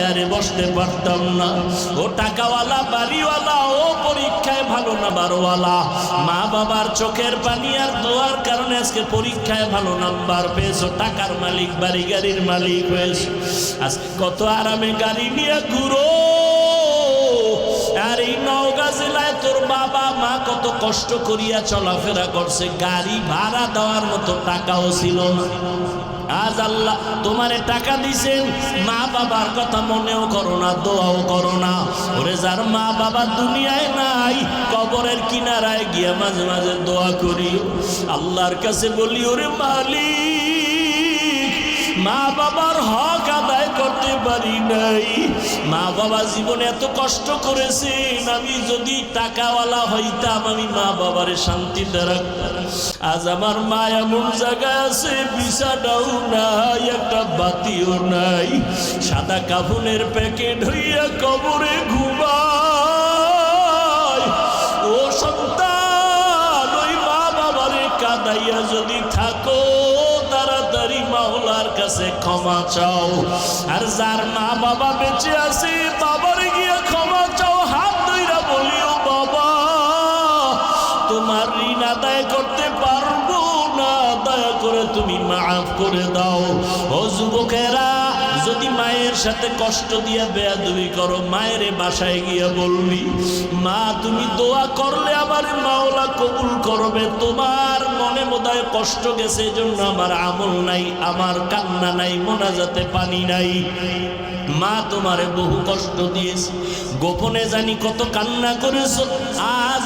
চেয়ারে বসতে পারতাম না। ও টাকাওয়ালা বাড়িওয়ালা, ও পরীক্ষায় ভালো নাম্বারওয়ালা, মা বাবার চোখের পানি আর দোয়ার কারণে আজকে পরীক্ষায় ভালো নাম্বার পেয়েছো, টাকার মালিক, বাড়ি গাড়ির মালিক হয়েছে। আজকে কত আরামে গাড়ি নিয়ে ঘুরো। আর এই নওগাঁ জেলায় তোর বাবা মা কত কষ্ট করিয়া চলাফেরা করছে, গাড়ি ভাড়া দেওয়ার মতো টাকাও ছিল না। আজ আল্লাহ তোমারে টাকা দিছেন, মা বাবার কথা মনেও করো না, দোয়াও করো না। ওরে যার মা বাবা দুনিয়ায় নাই, কবরের কিনারায় গিয়া মাঝে মাঝে দোয়া করি, আল্লাহর কাছে বলি, ওরে মালিক, মা বাবার হক আদায় করতে পারি নাই, মা বাবা জীবনে এত কষ্ট করেছেন, আমি যদি টাকাওয়ালা হইতাম আমি মা বাবারে শান্তিতে রাখতাম। আজ আমার মা এমন জায়গায় আছে, বিছানাও নাই, একটা বাতিও নাই, সাদা কাফনের প্যাকেট হইয়া কবরে ঘুমায়। ও সন্তান, ওই মা বাবারে কাঁদাইয়া যদি থাকো, তাড়াতাড়ি মাওলার কাছে ক্ষমা চাও। আর যার মা বাবা বেঁচে আছে, বাবারে গিয়ে ক্ষমা চাও, হাত ধইরা বলিও, বাবা তোমার ঋণ আদায় করতে পারবো না, দয়া করে তুমি মাফ করে দাও। ও যুবকেরা, যদি মায়ের সাথে কষ্ট দিয়া বেয়াদবি করো, মায়ের বাসায় গিয়া বলবি, মা তুমি দোয়া করলে আমার মাওলা কবুল করবে, তোমার মনে বোধহয় কষ্ট গেছে, এজন্য আমার আমল নাই, আমার কান্না নাই, মোনাজাতে পানি নাই। মা তোমারে বহু কষ্ট দিয়েছে, গোপনে জানি কত কান্না করেছো, আজ